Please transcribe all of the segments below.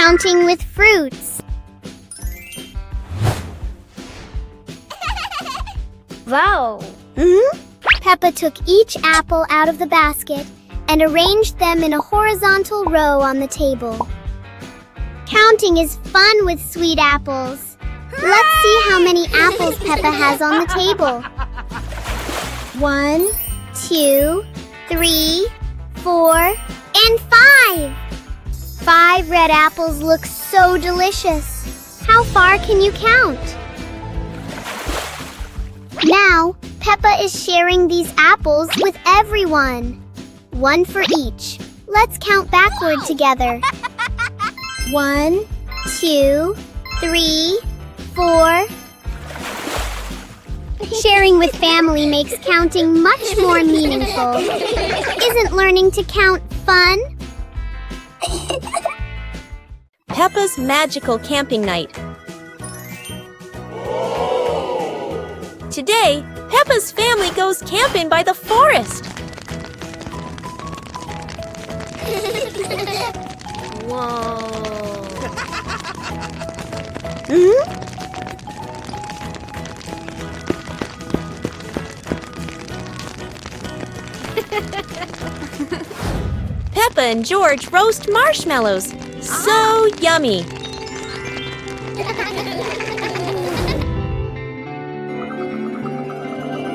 counting with fruits. Wow! Peppa took each apple out of the basket and arranged them in a horizontal row on the table. Counting is fun with sweet apples. Let's see how many apples Peppa has on the table. 1, 2, 3, 4, and 5. 5 red apples look so delicious. How far can you count? Now, Peppa is sharing these apples with everyone. 1 for each. Let's count backward together. 1, 2, 3, 4. Sharing with family makes counting much more meaningful. Isn't learning to count fun? Peppa's magical camping night. Today, Peppa's family goes camping by the forest. Whoa! Peppa and George roast marshmallows. So yummy!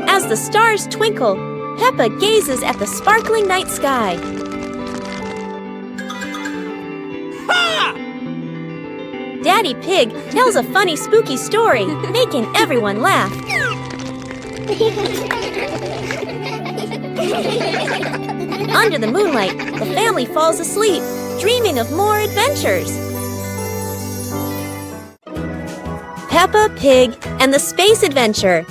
As the stars twinkle, Peppa gazes at the sparkling night sky. Daddy Pig tells a funny, spooky story, making everyone laugh. Under the moonlight, the family falls asleep, dreaming of more adventures. Peppa Pig and the Space Adventure.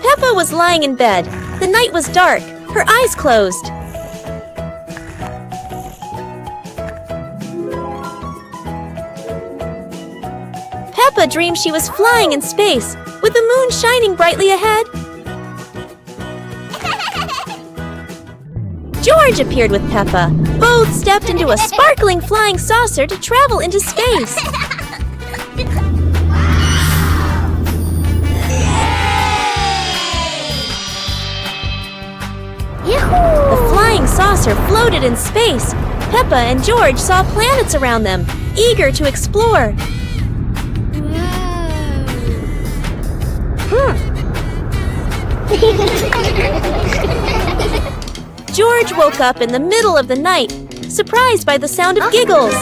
Peppa was lying in bed. The night was dark. Her eyes closed. Peppa dreamed she was flying in space, with the moon shining brightly ahead. George appeared with Peppa. Both stepped into a sparkling flying saucer to travel into space. The flying saucer floated in space. Peppa and George saw planets around them, eager to explore. George woke up in the middle of the night, surprised by the sound of giggles.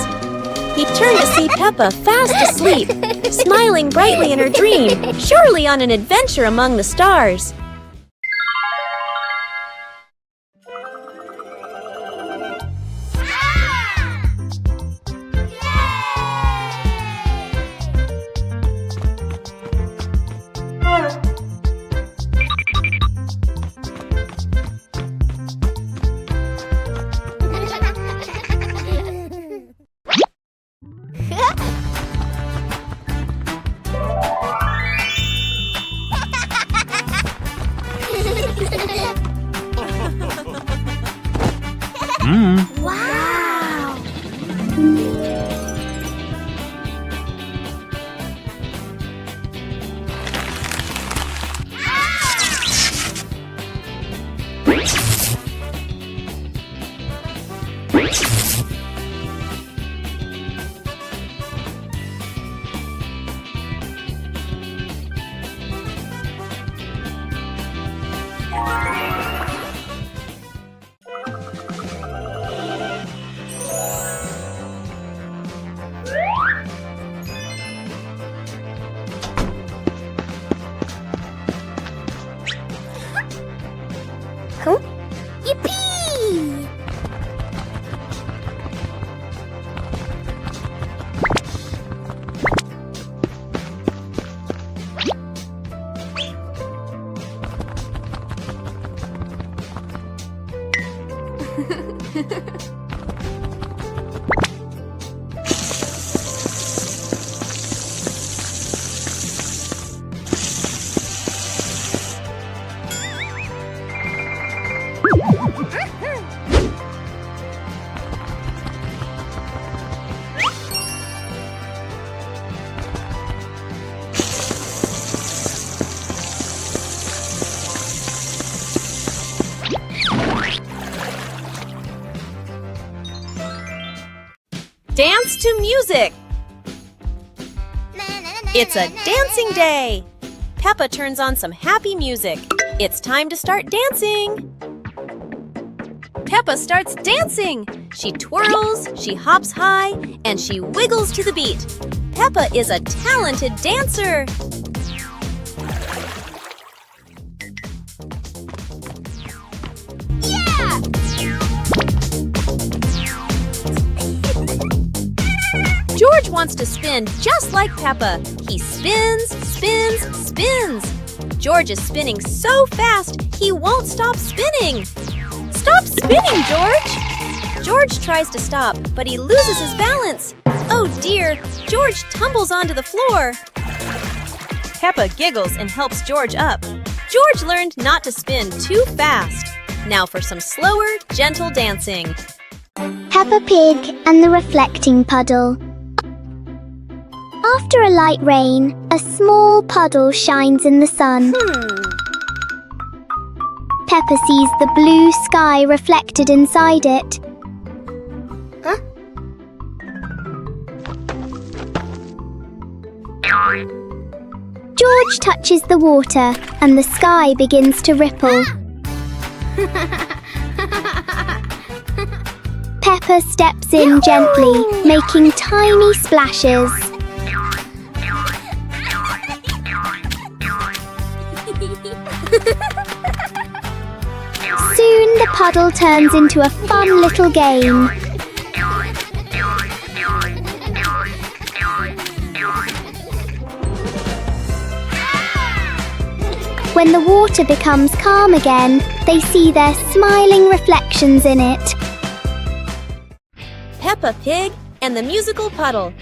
He turned to see Peppa fast asleep, smiling brightly in her dream, surely on an adventure among the stars. Wow! Yippee! Dance to music! It's a dancing day! Peppa turns on some happy music. It's time to start dancing! Peppa starts dancing! She twirls, she hops high, and she wiggles to the beat. Peppa is a talented dancer! Yeah! George wants to spin just like Peppa. He spins, spins, spins. George is spinning so fast, he won't stop spinning. Stop spinning, George! George tries to stop, but he loses his balance. Oh dear, George tumbles onto the floor. Peppa giggles and helps George up. George learned not to spin too fast. Now for some slower, gentle dancing. Peppa Pig and the reflecting puddle. After a light rain, a small puddle shines in the sun. Peppa sees the blue sky reflected inside it. Huh? George touches the water and the sky begins to ripple. Peppa steps in gently, making tiny splashes. Soon the puddle turns into a fun little game. When the water becomes calm again, they see their smiling reflections in it. Peppa Pig and the musical puddle.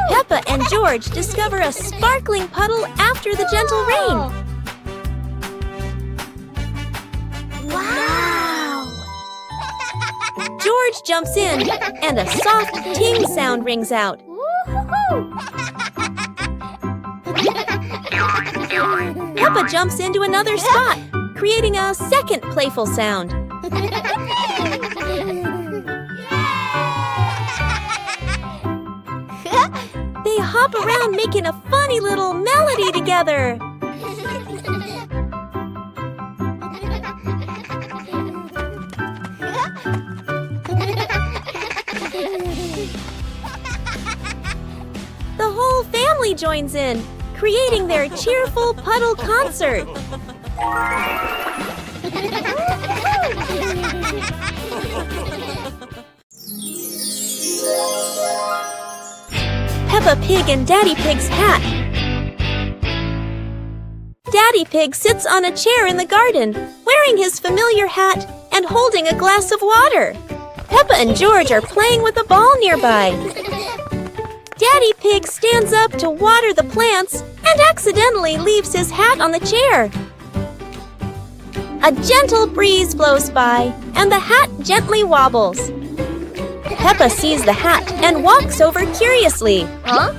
Peppa and George discover a sparkling puddle after the gentle rain. Wow! George jumps in, and a soft ting sound rings out. Peppa jumps into another spot, creating a second playful sound. They hop around making a funny little melody together. The whole family joins in, creating their cheerful puddle concert. Peppa Pig and Daddy Pig's hat. Daddy Pig sits on a chair in the garden, wearing his familiar hat and holding a glass of water. Peppa and George are playing with a ball nearby. Daddy Pig stands up to water the plants and accidentally leaves his hat on the chair. A gentle breeze blows by, and the hat gently wobbles. Peppa sees the hat and walks over curiously. Huh?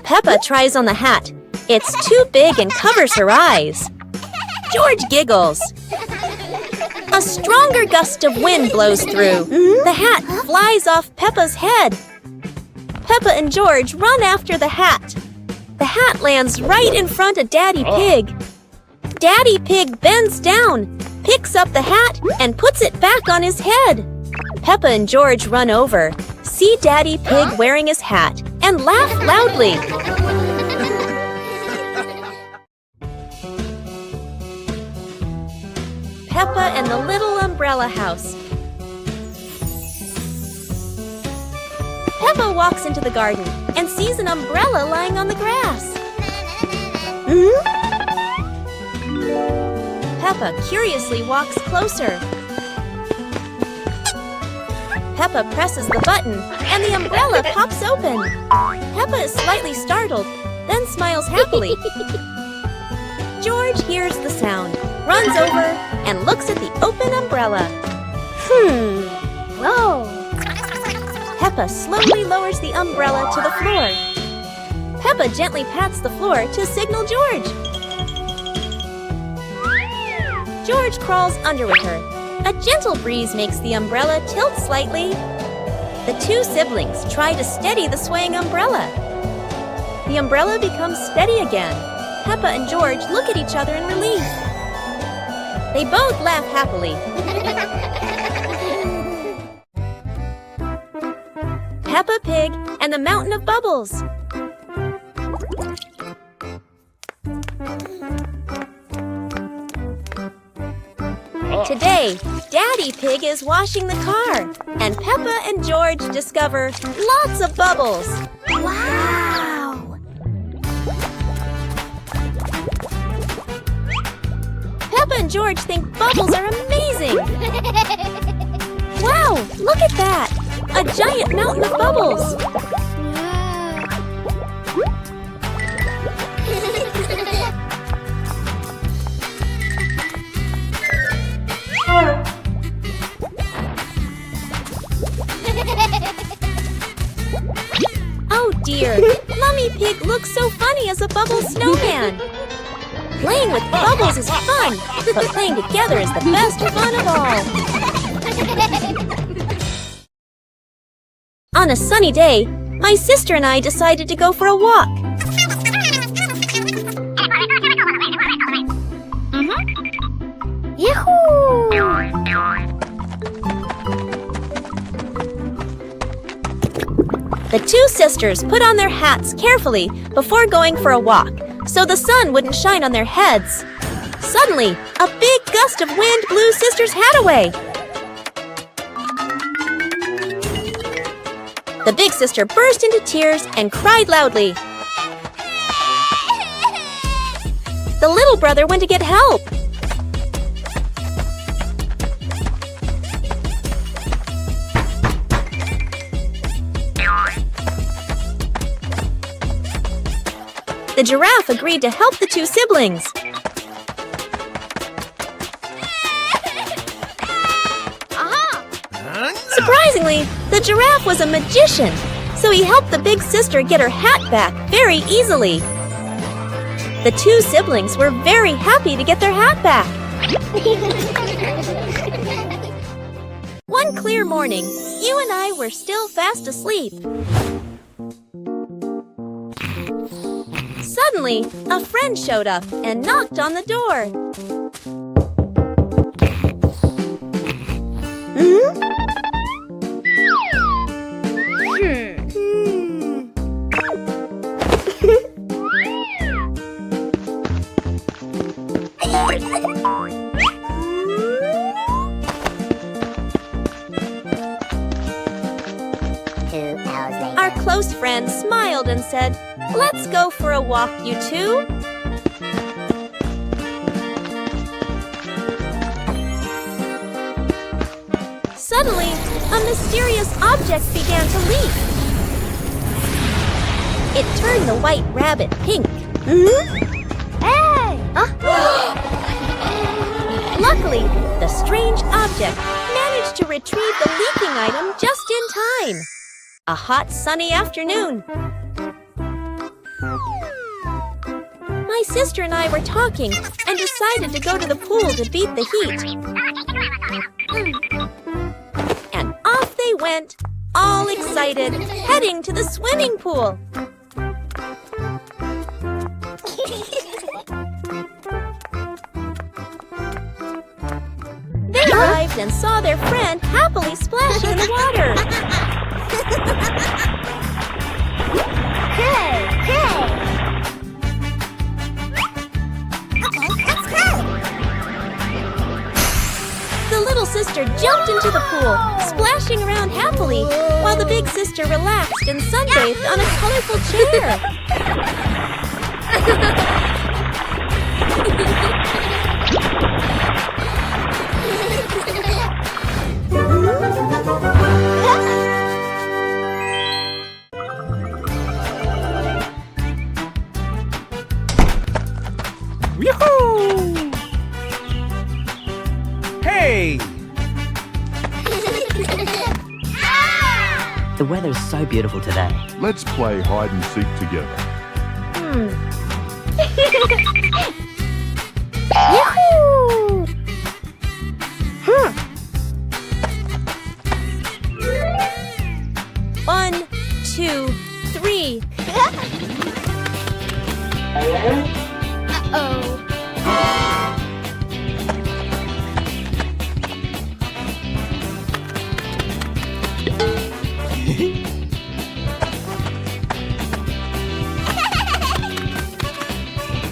Peppa tries on the hat. It's too big and covers her eyes. George giggles. A stronger gust of wind blows through. The hat flies off Peppa's head. Peppa and George run after the hat. The hat lands right in front of Daddy Pig. Daddy Pig bends down, picks up the hat, and puts it back on his head. Peppa and George run over, see Daddy Pig wearing his hat, and laugh loudly. Peppa and the Little Umbrella House. Peppa walks into the garden and sees an umbrella lying on the grass. Peppa curiously walks closer. Peppa presses the button and the umbrella pops open. Peppa is slightly startled, then smiles happily. George hears the sound, runs over, and looks at the open umbrella. Whoa! Peppa slowly lowers the umbrella to the floor. Peppa gently pats the floor to signal George. George crawls under with her. A gentle breeze makes the umbrella tilt slightly. The two siblings try to steady the swaying umbrella. The umbrella becomes steady again. Peppa and George look at each other in relief. They both laugh happily. Peppa Pig and the Mountain of Bubbles. Today, Daddy Pig is washing the car, and Peppa and George discover lots of bubbles. Wow! Peppa and George think bubbles are amazing. Wow, look at that! A giant mountain of bubbles. Oh dear, Mummy Pig looks so funny as a bubble snowman. Playing with bubbles is fun, but playing together is the best fun of all. On a sunny day, my sister and I decided to go for a walk. Yahoo! The two sisters put on their hats carefully before going for a walk, so the sun wouldn't shine on their heads. Suddenly, a big gust of wind blew Sister's hat away. The big sister burst into tears and cried loudly. The little brother went to get help. The giraffe agreed to help the two siblings. Surprisingly, the giraffe was a magician, so he helped the big sister get her hat back very easily. The two siblings were very happy to get their hat back. One clear morning, you and I were still fast asleep. Suddenly, a friend showed up and knocked on the door. Our close friend smiled and said, "Let's go for a walk, you two." Suddenly, a mysterious object began to leap. It turned the white rabbit pink. Hey! Luckily, the strange object managed to retrieve the leaking item just in time. A hot, sunny afternoon. My sister and I were talking and decided to go to the pool to beat the heat. And off they went, all excited, heading to the swimming pool. They arrived and saw their friend happily splashing in the water. Hey! Let's go! The little sister jumped into the pool, splashing around happily, while the big sister relaxed and sunbathed on a colorful chair. Yoo-hoo! Hey! The weather's so beautiful today. Let's play hide and seek together. Yahoo! 1, 2, 3. Uh-oh.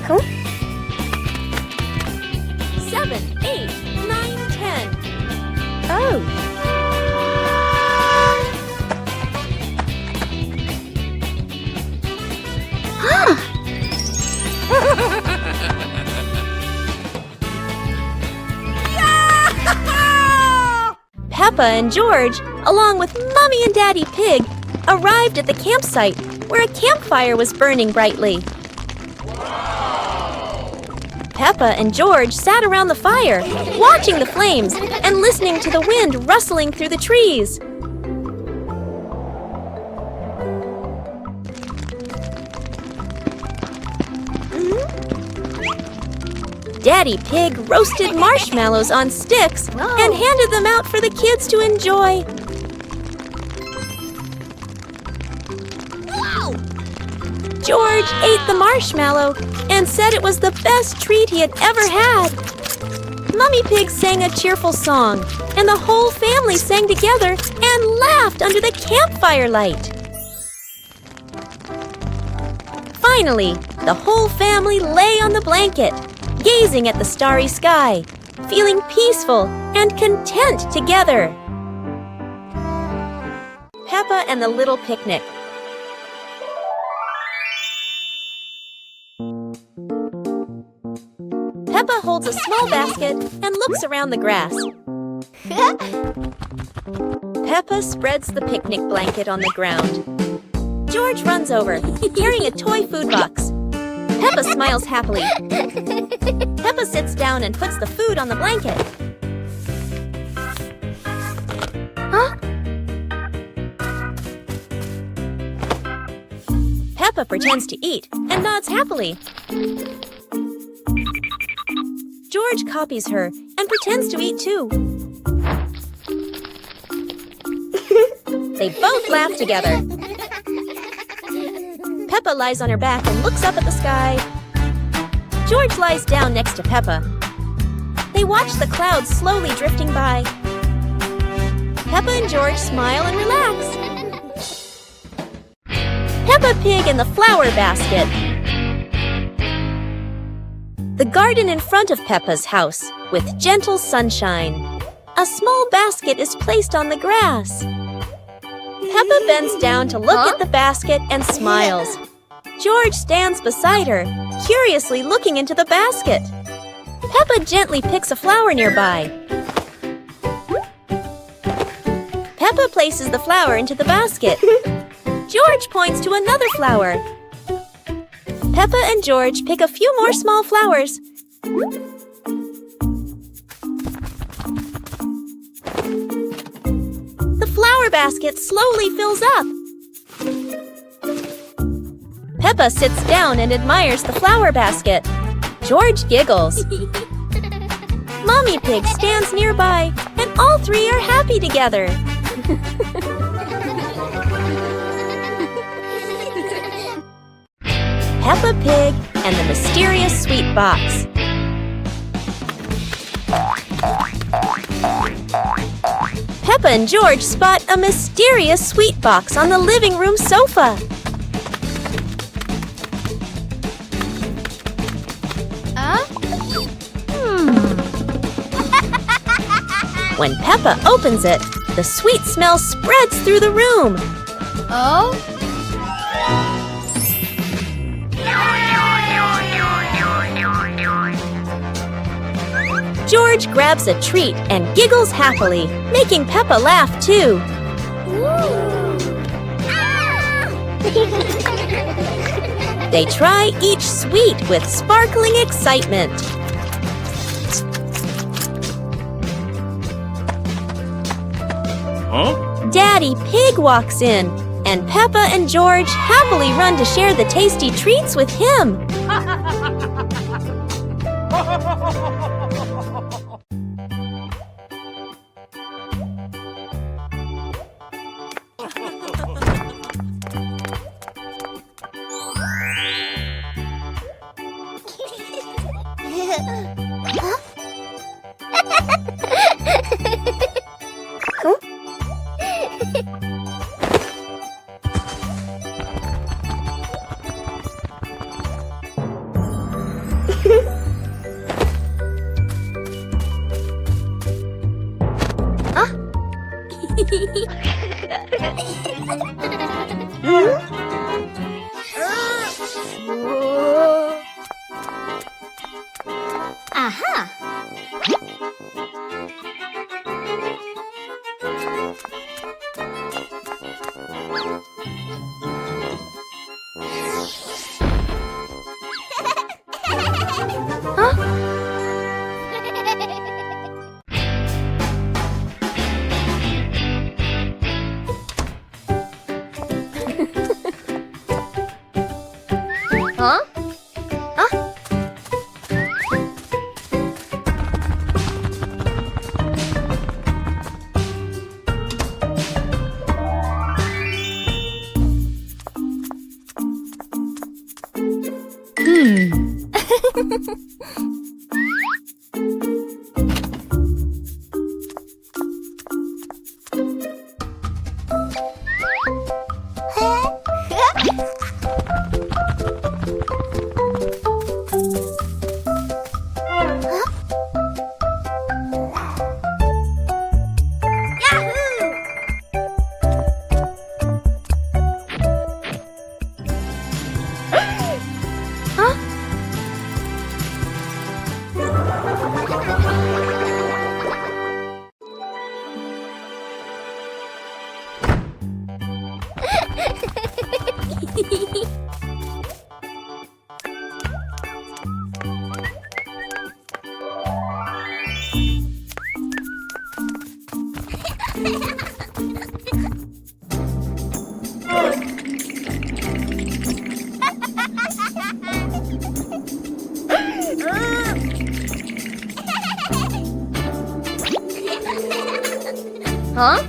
Huh? 7, 8, 9, 10. Oh. Peppa and George, along with Mommy and Daddy Pig, arrived at the campsite where a campfire was burning brightly. Peppa and George sat around the fire, watching the flames and listening to the wind rustling through the trees. Daddy Pig roasted marshmallows on sticks and handed them out for the kids to enjoy. George ate the marshmallow and said it was the best treat he had ever had. Mummy Pig sang a cheerful song, and the whole family sang together and laughed under the campfire light. Finally, the whole family lay on the blanket, gazing at the starry sky, feeling peaceful and content together. Peppa and the Little Picnic. Peppa holds a small basket and looks around the grass. Peppa spreads the picnic blanket on the ground. George runs over, carrying a toy food box. Peppa smiles happily. Peppa sits down and puts the food on the blanket. Huh? Peppa pretends to eat and nods happily. George copies her and pretends to eat too. They both laugh together. Peppa lies on her back and looks up at the sky. George lies down next to Peppa. They watch the clouds slowly drifting by. Peppa and George smile and relax. Peppa Pig in the flower basket. The garden in front of Peppa's house, with gentle sunshine. A small basket is placed on the grass. Peppa bends down to look at the basket and smiles. George stands beside her, curiously looking into the basket. Peppa gently picks a flower nearby. Peppa places the flower into the basket. George points to another flower. Peppa and George pick a few more small flowers. The flower basket slowly fills up. Peppa sits down and admires the flower basket. George giggles. Mommy Pig stands nearby, and all three are happy together. Peppa Pig and the Mysterious Sweet Box. Peppa and George spot a mysterious sweet box on the living room sofa. When Peppa opens it, the sweet smell spreads through the room. Oh? George grabs a treat and giggles happily, making Peppa laugh too. They try each sweet with sparkling excitement. Huh? Daddy Pig walks in And Peppa and George happily run to share the tasty treats with him. Aha! Huh? Huh?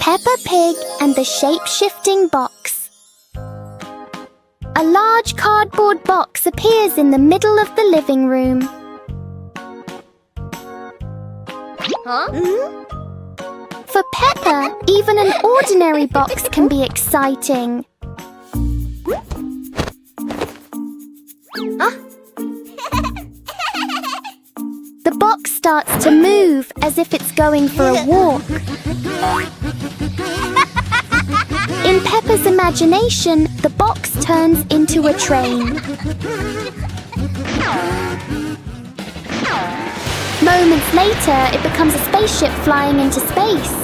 Peppa Pig and the Shape-Shifting Box. A large cardboard box appears in the middle of the living room. Huh? For Peppa, even an ordinary box can be exciting. The box starts to move as if it's going for a walk. In Peppa's imagination, the box turns into a train. Moments later, it becomes a spaceship flying into space.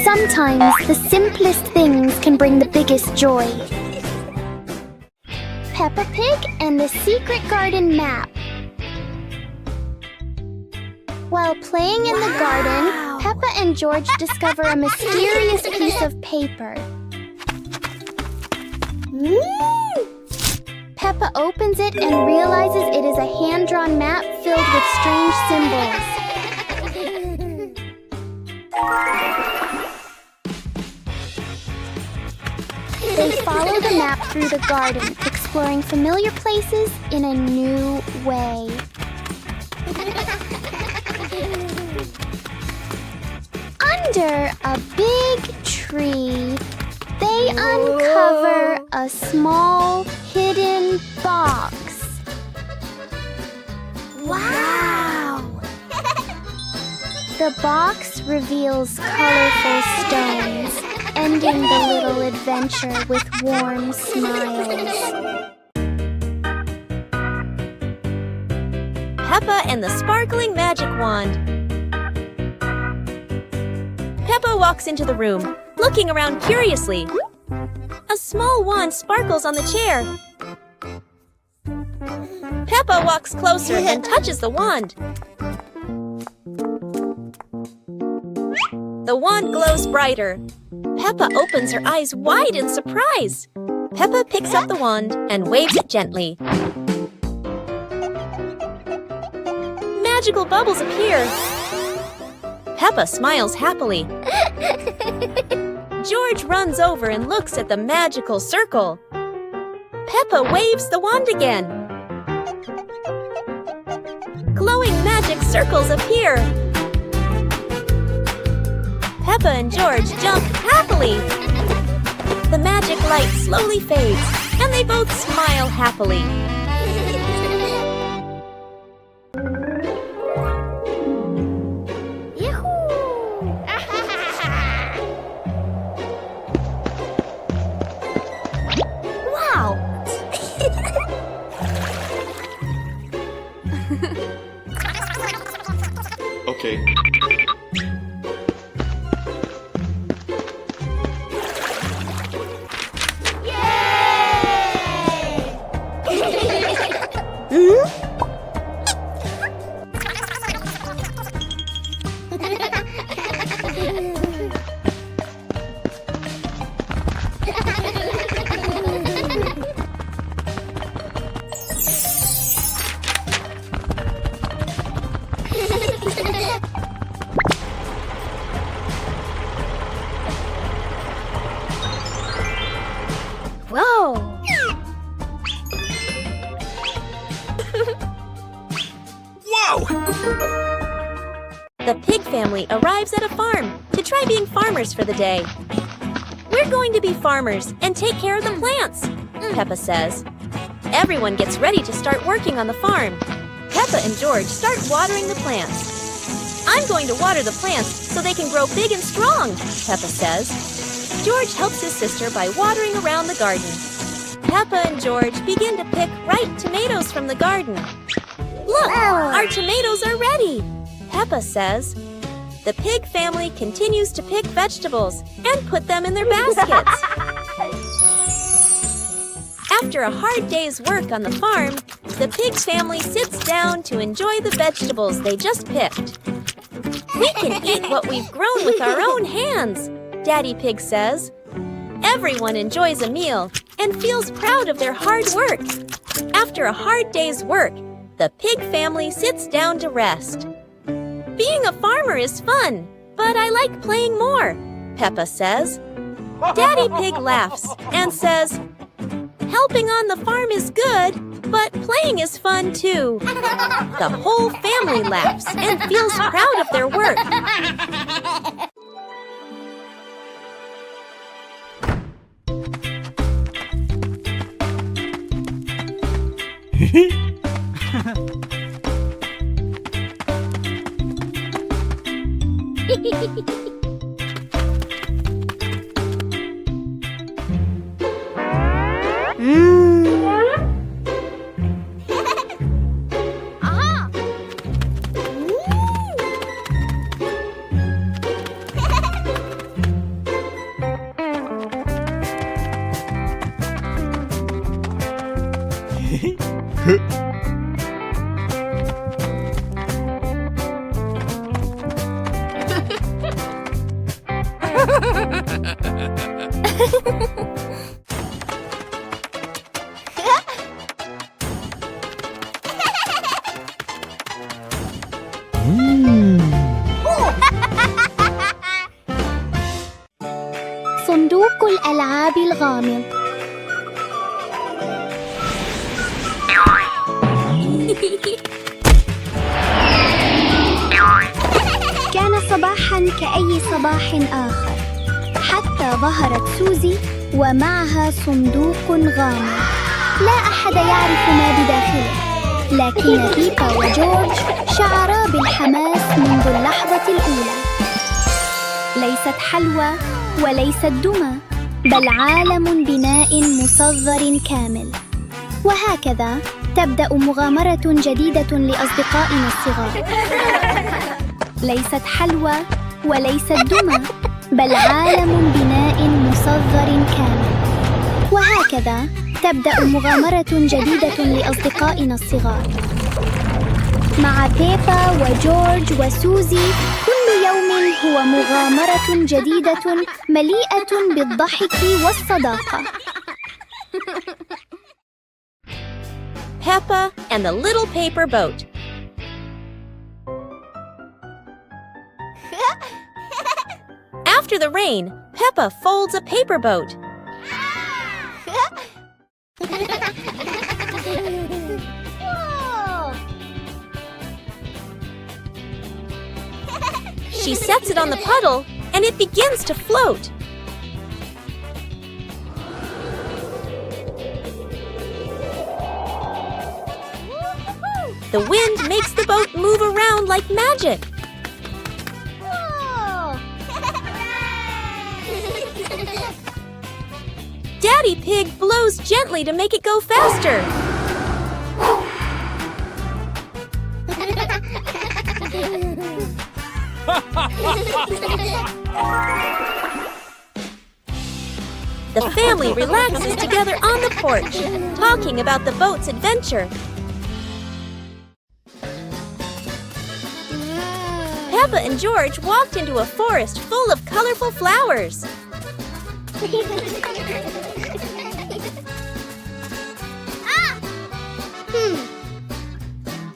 Sometimes the simplest things can bring the biggest joy. Peppa Pig and the Secret Garden Map. While playing in the garden, Peppa and George discover a mysterious piece of paper. Peppa opens it and realizes it is a hand-drawn map filled with strange symbols. They follow the map through the garden, exploring familiar places in a new way. Under a big tree, they uncover a small hidden box. Wow! The box reveals colorful stones, ending the little adventure with warm smiles. Peppa and the sparkling magic wand. Peppa walks into the room, looking around curiously. A small wand sparkles on the chair. Peppa walks closer and touches the wand. The wand glows brighter. Peppa opens her eyes wide in surprise. Peppa picks up the wand and waves it gently. Magical bubbles appear. Peppa smiles happily. George runs over and looks at the magical circle. Peppa waves the wand again. Glowing magic circles appear. Peppa and George jump happily. The magic light slowly fades, and they both smile happily. Wow! Okay. Whoa! Whoa! The pig family arrives at a farm to try being farmers for the day. We're going to be farmers and take care of the plants, Peppa says. Everyone gets ready to start working on the farm. Peppa and George start watering the plants. I'm going to water the plants so they can grow big and strong, Peppa says. George helps his sister by watering around the garden. Peppa and George begin to pick ripe tomatoes from the garden. Look, our tomatoes are ready, Peppa says. The pig family continues to pick vegetables and put them in their baskets. After a hard day's work on the farm, the pig family sits down to enjoy the vegetables they just picked. We can eat what we've grown with our own hands, Daddy Pig says. Everyone enjoys a meal and feels proud of their hard work. After a hard day's work, the pig family sits down to rest. Being a farmer is fun, but I like playing more, Peppa says. Daddy Pig laughs and says, helping on the farm is good, but playing is fun too. The whole family laughs and feels proud of their work. صندوق الألعاب الغامض. كان صباحاً كأي صباح آخر، حتى ظهرت سوزي ومعها صندوق غامض. لا أحد يعرف ما بداخله، لكن بيبا وجورج شعرا بالحماس منذ اللحظة الأولى. ليست حلوى وليست دمى، بل عالم بناء مصغر كامل. وهكذا تبدأ مغامرة جديدة لأصدقائنا الصغار. ليست حلوى وليست دمى، بل عالم بناء مصغر كامل. وهكذا تبدأ مغامرة جديدة لأصدقائنا الصغار. مع بيبا وجورج وسوزي كل يوم هو مغامرة جديدة مليئة بالضحك والصداقة. Peppa and the Little Paper Boat. After the rain, Peppa folds a paper boat. She sets it on the puddle, and it begins to float. The wind makes the boat move around like magic. Daddy Pig blows gently to make it go faster. The family relaxes together on the porch, talking about the boat's adventure. Peppa and George walked into a forest full of colorful flowers.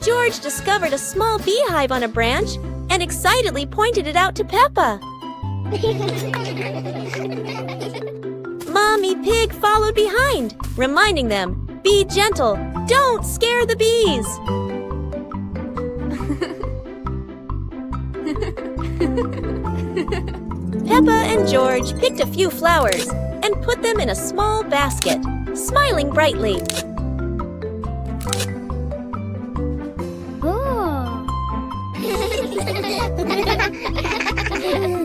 George discovered a small beehive on a branch and excitedly pointed it out to Peppa. Mommy Pig followed behind, reminding them, "Be gentle, don't scare the bees." Peppa and George picked a few flowers and put them in a small basket, smiling brightly.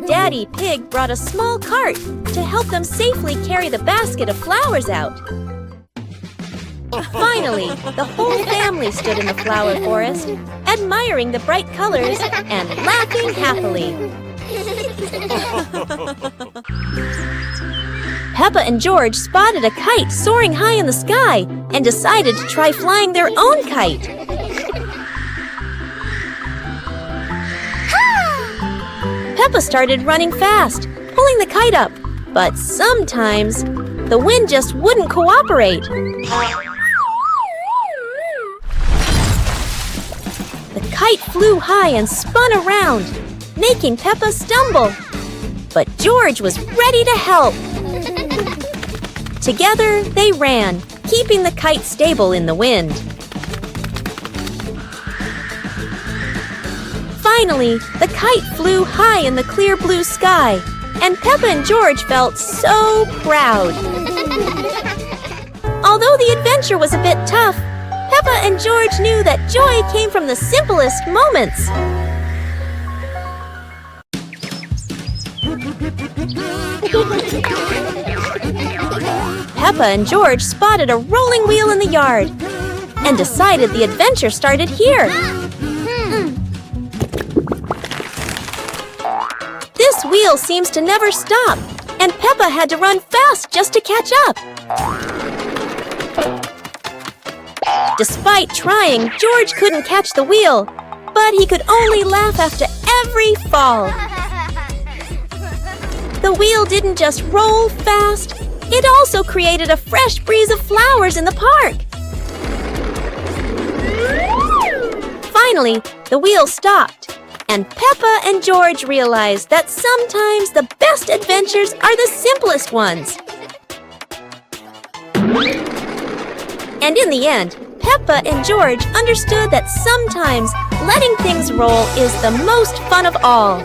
Daddy Pig brought a small cart to help them safely carry the basket of flowers out. Finally, the whole family stood in the flower forest, admiring the bright colors and laughing happily. Peppa and George spotted a kite soaring high in the sky and decided to try flying their own kite. Peppa started running fast, pulling the kite up, but sometimes the wind just wouldn't cooperate. The kite flew high and spun around, making Peppa stumble. But George was ready to help. Together, they ran, keeping the kite stable in the wind. Finally, the kite flew high in the clear blue sky, and Peppa and George felt so proud. Although the adventure was a bit tough, Peppa and George knew that joy came from the simplest moments. Peppa and George spotted a rolling wheel in the yard and decided the adventure started here. This wheel seems to never stop, and Peppa had to run fast just to catch up. Despite trying, George couldn't catch the wheel, but he could only laugh after every fall. The wheel didn't just roll fast, it also created a fresh breeze of flowers in the park. Finally, the wheel stopped, and Peppa and George realized that sometimes the best adventures are the simplest ones. And in the end, Peppa and George understood that sometimes letting things roll is the most fun of all.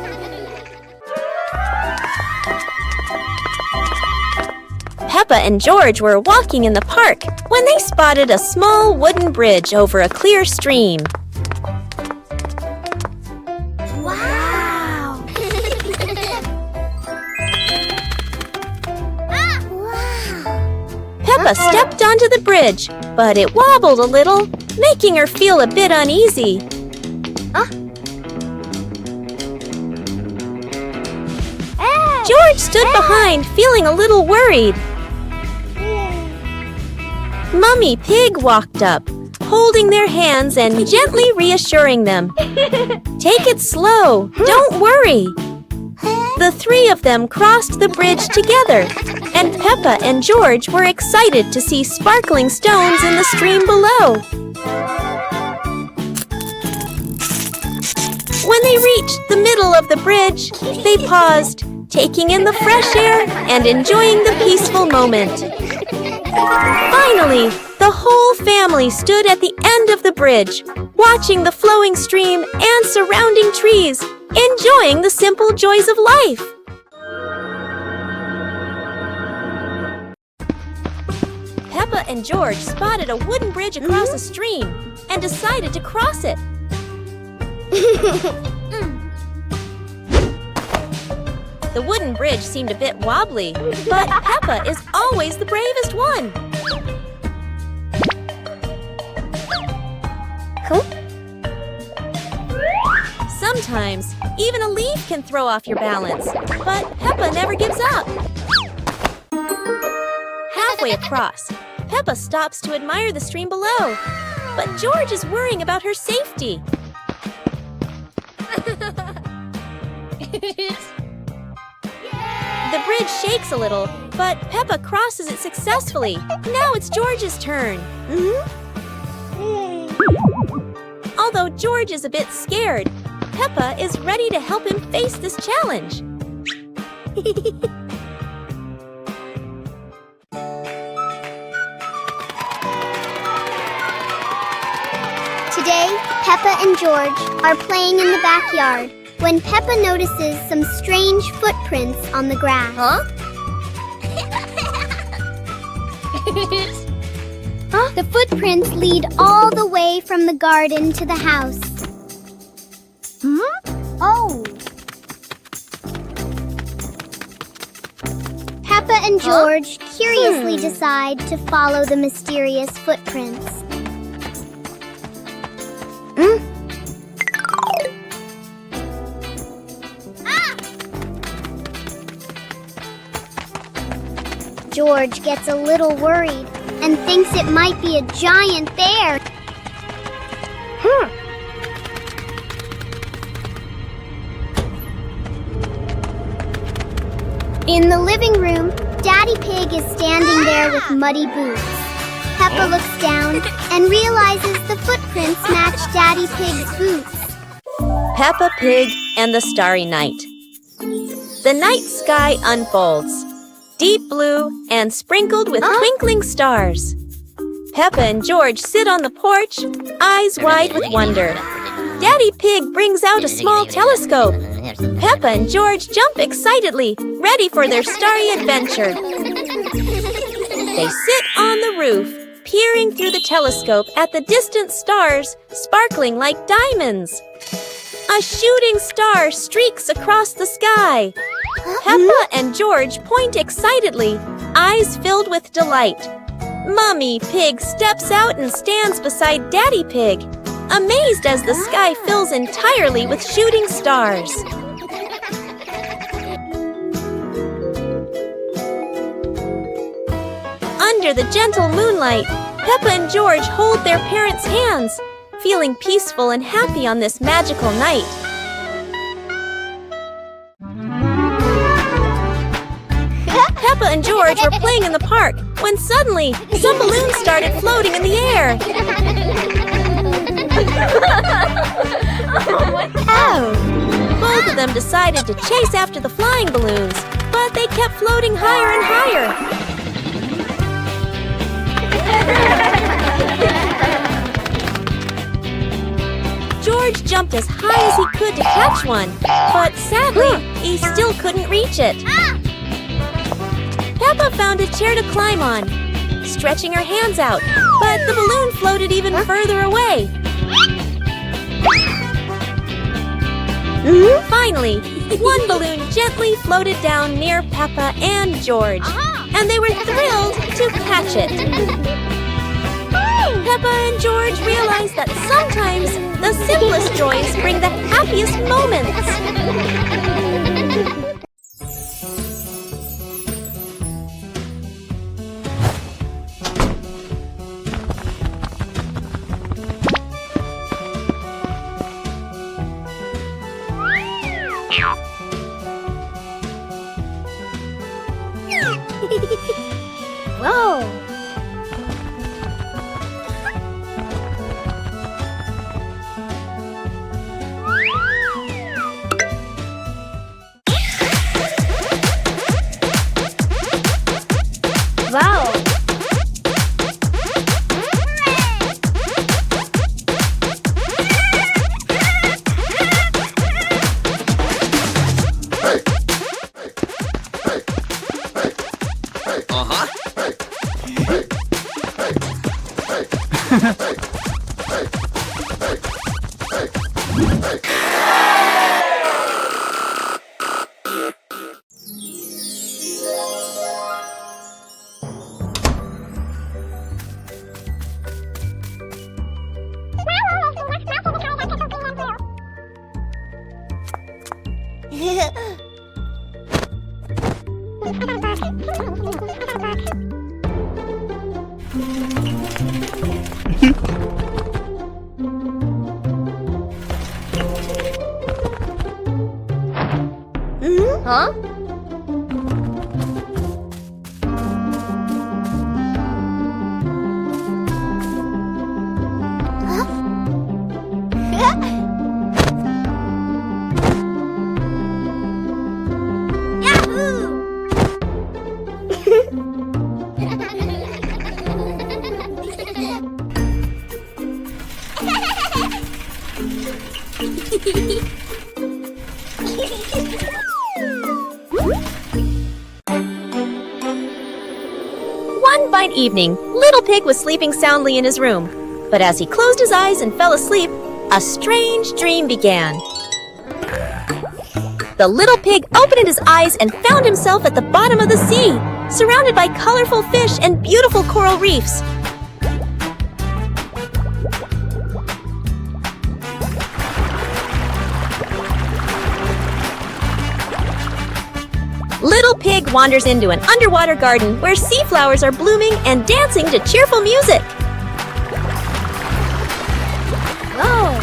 Peppa and George were walking in the park when they spotted a small wooden bridge over a clear stream. Wow! Peppa stepped onto the bridge, but it wobbled a little, making her feel a bit uneasy. George stood behind, feeling a little worried. Mummy Pig walked up, holding their hands and gently reassuring them. Take it slow, don't worry. The three of them crossed the bridge together, and Peppa and George were excited to see sparkling stones in the stream below. When they reached the middle of the bridge, they paused, taking in the fresh air and enjoying the peaceful moment. Finally, the whole family stood at the end of the bridge, watching the flowing stream and surrounding trees, enjoying the simple joys of life. Peppa and George spotted a wooden bridge across a stream and decided to cross it. The wooden bridge seemed a bit wobbly, but Peppa is always the bravest one. Sometimes, even a leaf can throw off your balance, but Peppa never gives up. Halfway across, Peppa stops to admire the stream below, but George is worrying about her safety. The bridge shakes a little, but Peppa crosses it successfully. Now it's George's turn. Although George is a bit scared, Peppa is ready to help him face this challenge. Today, Peppa and George are playing in the backyard when Peppa notices some strange footprints on the grass. The footprints lead all the way from the garden to the house. Oh! Peppa and George curiously decide to follow the mysterious footprints. George gets a little worried and thinks it might be a giant bear. In the living room, Daddy Pig is standing there with muddy boots. Peppa looks down and realizes the footprints match Daddy Pig's boots. Peppa Pig and the Starry Night. The night sky unfolds, deep blue and sprinkled with twinkling stars. Peppa and George sit on the porch, eyes wide with wonder. Daddy Pig brings out a small telescope. Peppa and George jump excitedly, ready for their starry adventure. They sit on the roof, peering through the telescope at the distant stars, sparkling like diamonds. A shooting star streaks across the sky. Peppa and George point excitedly, eyes filled with delight. Mummy Pig steps out and stands beside Daddy Pig, amazed as the sky fills entirely with shooting stars. Under the gentle moonlight, Peppa and George hold their parents' hands, feeling peaceful and happy on this magical night. Peppa and George were playing in the park when suddenly some balloons started floating in the air. Both of them decided to chase after the flying balloons, but they kept floating higher and higher. George jumped as high as he could to catch one, but sadly, he still couldn't reach it. Peppa found a chair to climb on, stretching her hands out, but the balloon floated even further away. Finally, one balloon gently floated down near Peppa and George, and they were thrilled to catch it. Peppa and George realized that sometimes the simplest joys bring the happiest moments. Whoa! Wow! Huh? One fine evening, Little Pig was sleeping soundly in his room. But as he closed his eyes and fell asleep, a strange dream began. The little pig opened his eyes and found himself at the bottom of the sea, surrounded by colorful fish and beautiful coral reefs. Little Pig wanders into an underwater garden where sea flowers are blooming and dancing to cheerful music. Whoa!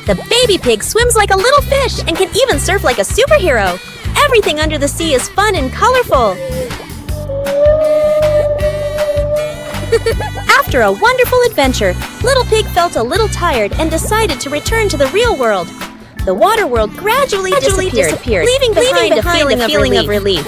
The baby pig swims like a little fish and can even surf like a superhero. Everything under the sea is fun and colorful. After a wonderful adventure, Little Pig felt a little tired and decided to return to the real world. The water world gradually disappeared, leaving behind a feeling of relief.